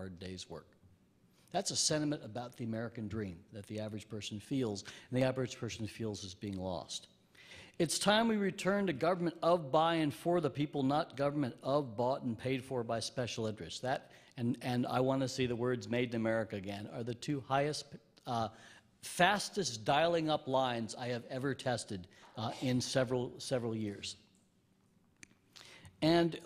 hard day's work. That's a sentiment about the American dream that the average person feels, and the average person feels is being lost. It's time we return to government of, by, and for the people, not government of, bought, and paid for by special interests. That, and I want to see the words "Made in America" again, are the two highest, fastest dialing up lines I have ever tested in several years. And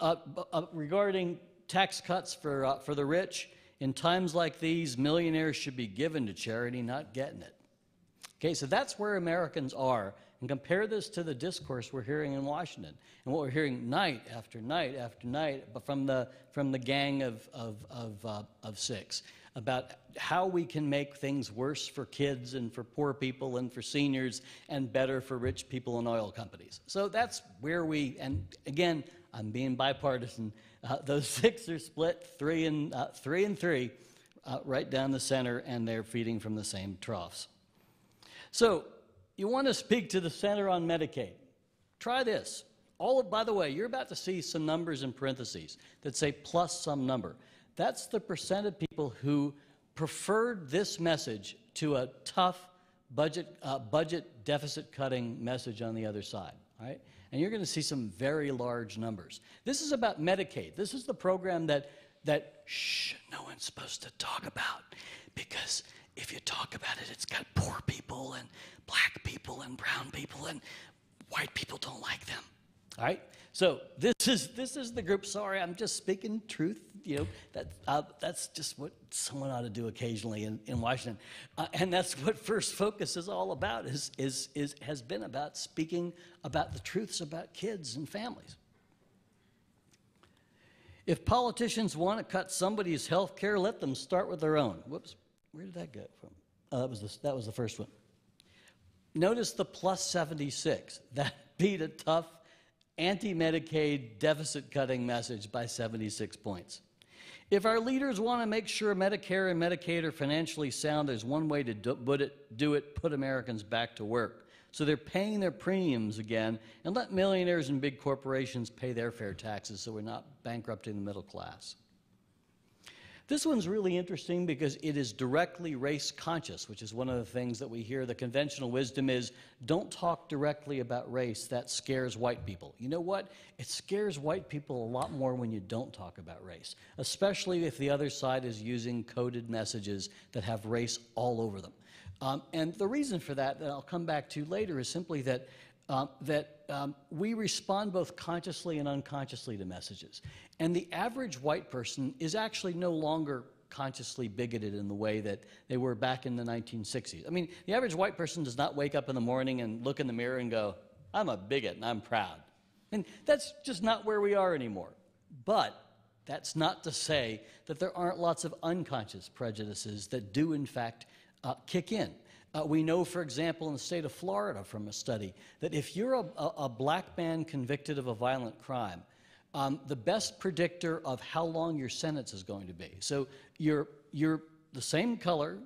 regarding tax cuts for the rich, in times like these, millionaires should be given to charity, not getting it. Okay, so that's where Americans are. And compare this to the discourse we're hearing in Washington and what we're hearing night after night after night from the gang of six about how we can make things worse for kids and for poor people and for seniors and better for rich people and oil companies. So that's where we, and again, I'm being bipartisan. Those six are split three and three, right down the center, and they're feeding from the same troughs. So you want to speak to the center on Medicaid. Try this. By the way, you're about to see some numbers in parentheses that say plus some number. That's the percent of people who preferred this message to a tough budget deficit cutting message on the other side. All right? And you're going to see some very large numbers. This is about Medicaid. This is the program that no one's supposed to talk about, because if you talk about it, it's got poor people and black people and brown people, and white people don't like them. All right? So this is the group. Sorry, I'm just speaking truth. You know, that's just what someone ought to do occasionally in Washington, and that's what First Focus is all about. Has been about speaking about the truths about kids and families. If politicians want to cut somebody's health care, let them start with their own. Whoops, where did that go from? Oh, that was the first one. Notice the plus 76. That beat a tough anti-Medicaid deficit-cutting message by 76 points. If our leaders want to make sure Medicare and Medicaid are financially sound, there's one way to do it, put Americans back to work. So they're paying their premiums again, and let millionaires and big corporations pay their fair taxes so we're not bankrupting the middle class. This one's really interesting because it is directly race conscious, which is one of the things that we hear. The conventional wisdom is, don't talk directly about race. That scares white people. You know what? It scares white people a lot more when you don't talk about race, especially if the other side is using coded messages that have race all over them. And the reason for that I'll come back to later is simply that we respond both consciously and unconsciously to messages. And the average white person is actually no longer consciously bigoted in the way that they were back in the 1960s. I mean, the average white person does not wake up in the morning and look in the mirror and go, I'm a bigot and I'm proud. And that's just not where we are anymore. But that's not to say that there aren't lots of unconscious prejudices that do, in fact, kick in. We know, for example, in the state of Florida from a study, that if you're a black man convicted of a violent crime, the best predictor of how long your sentence is going to be. So you're the same color,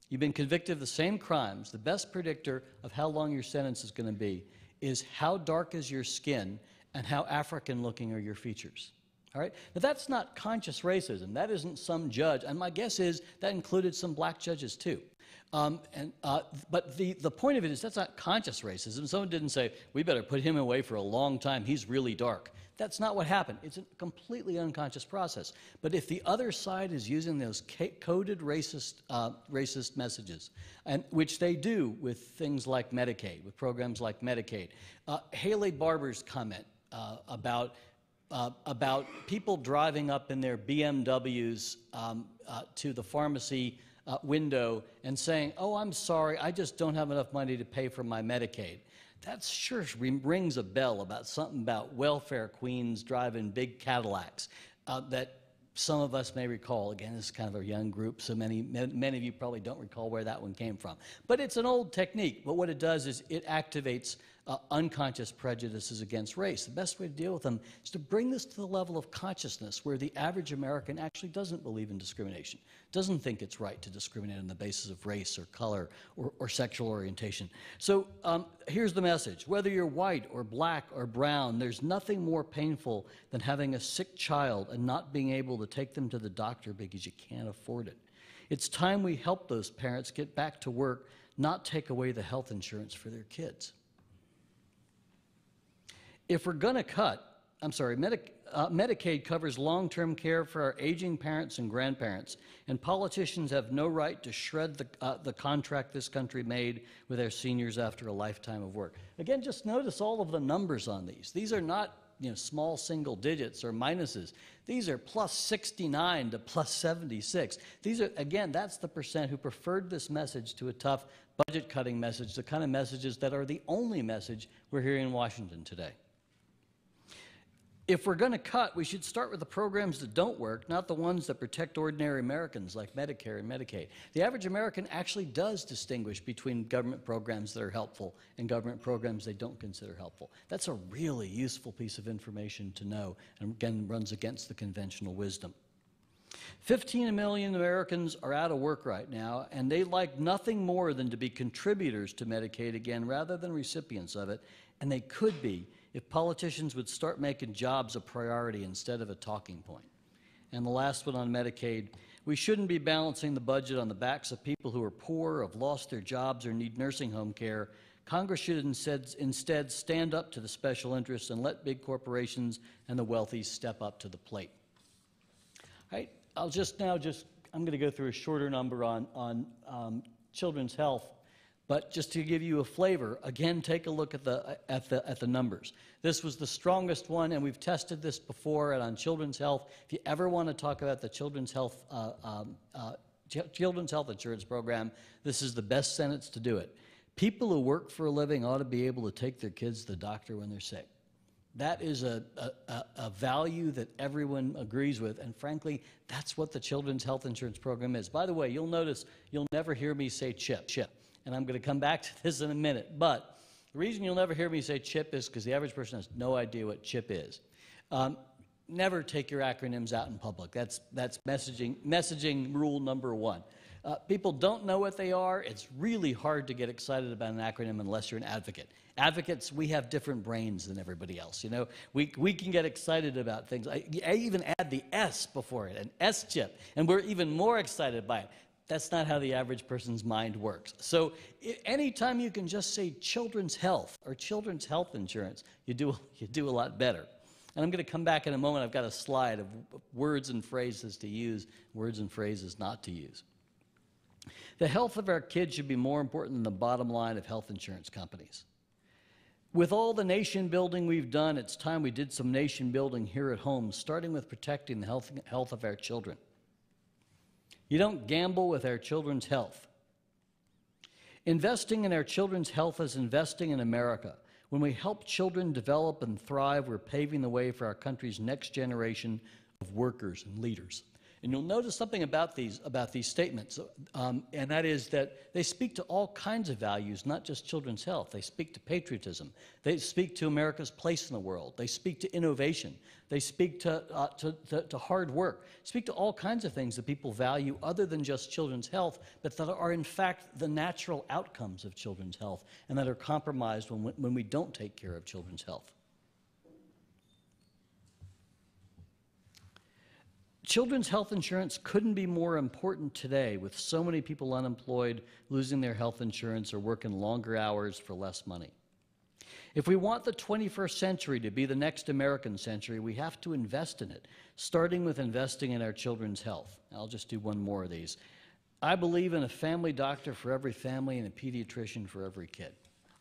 you've been convicted of the same crimes, the best predictor of how long your sentence is going to be is how dark is your skin and how African looking are your features. All right? Now that's not conscious racism. That isn't some judge. And my guess is that included some black judges too. But the point of it is that's not conscious racism. Someone didn't say, we better put him away for a long time, he's really dark. That's not what happened. It's a completely unconscious process. But if the other side is using those coded racist messages, and which they do with things like Medicaid, with programs like Medicaid, Haley Barber's comment about people driving up in their BMWs to the pharmacy window and saying, oh, I'm sorry, I just don't have enough money to pay for my Medicaid. That sure rings a bell about something about welfare queens driving big Cadillacs that some of us may recall. Again, this is kind of a young group, so many of you probably don't recall where that one came from. But it's an old technique. But what it does is it activates unconscious prejudices against race. The best way to deal with them is to bring this to the level of consciousness where the average American actually doesn't believe in discrimination, doesn't think it's right to discriminate on the basis of race or color or sexual orientation. So here's the message. Whether you're white or black or brown, there's nothing more painful than having a sick child and not being able to take them to the doctor because you can't afford it. It's time we help those parents get back to work, not take away the health insurance for their kids. If we're going to cut, Medicaid covers long-term care for our aging parents and grandparents, and politicians have no right to shred the contract this country made with our seniors after a lifetime of work. Again, just notice all of the numbers on these. These are not small single digits or minuses. These are plus 69 to plus 76. These are, again, that's the percent who preferred this message to a tough budget-cutting message, the kind of messages that are the only message we're hearing in Washington today. If we're going to cut, we should start with the programs that don't work, not the ones that protect ordinary Americans like Medicare and Medicaid. The average American actually does distinguish between government programs that are helpful and government programs they don't consider helpful. That's a really useful piece of information to know, and again, runs against the conventional wisdom. 15 million Americans are out of work right now, and they like nothing more than to be contributors to Medicaid again rather than recipients of it, and they could be if politicians would start making jobs a priority instead of a talking point. And the last one on Medicaid, we shouldn't be balancing the budget on the backs of people who are poor, have lost their jobs, or need nursing home care. Congress should instead stand up to the special interests and let big corporations and the wealthy step up to the plate. All right, I'm going to go through a shorter number on children's health. But just to give you a flavor, again, take a look at the numbers. This was the strongest one, and we've tested this before and on children's health. If you ever want to talk about the children's health insurance program, this is the best sentence to do it. People who work for a living ought to be able to take their kids to the doctor when they're sick. That is a value that everyone agrees with, and frankly, that's what the children's health insurance program is. By the way, you'll notice you'll never hear me say CHIP. And I'm going to come back to this in a minute. But the reason you'll never hear me say CHIP is because the average person has no idea what CHIP is. Never take your acronyms out in public. That's messaging rule number one. People don't know what they are. It's really hard to get excited about an acronym unless you're an advocate. Advocates, we have different brains than everybody else. We can get excited about things. I even add the S before it, an S-chip, and we're even more excited by it. That's not how the average person's mind works. So anytime you can just say children's health or children's health insurance, you do a lot better. And I'm going to come back in a moment. I've got a slide of words and phrases to use, words and phrases not to use. The health of our kids should be more important than the bottom line of health insurance companies. With all the nation building we've done, it's time we did some nation building here at home, starting with protecting the health of our children. You don't gamble with our children's health. Investing in our children's health is investing in America. When we help children develop and thrive, we're paving the way for our country's next generation of workers and leaders. And you'll notice something about these statements, and that is that they speak to all kinds of values, not just children's health. They speak to patriotism. They speak to America's place in the world. They speak to innovation. They speak to hard work. Speak to all kinds of things that people value other than just children's health, but that are in fact the natural outcomes of children's health and that are compromised when we don't take care of children's health. Children's health insurance couldn't be more important today with so many people unemployed, losing their health insurance, or working longer hours for less money. If we want the 21st century to be the next American century, we have to invest in it, starting with investing in our children's health. I'll just do one more of these. I believe in a family doctor for every family and a pediatrician for every kid.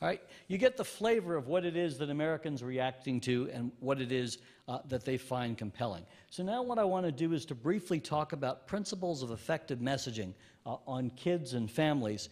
All right, you get the flavor of what it is that Americans are reacting to and what it is that they find compelling. So now what I want to do is to briefly talk about principles of effective messaging on kids and families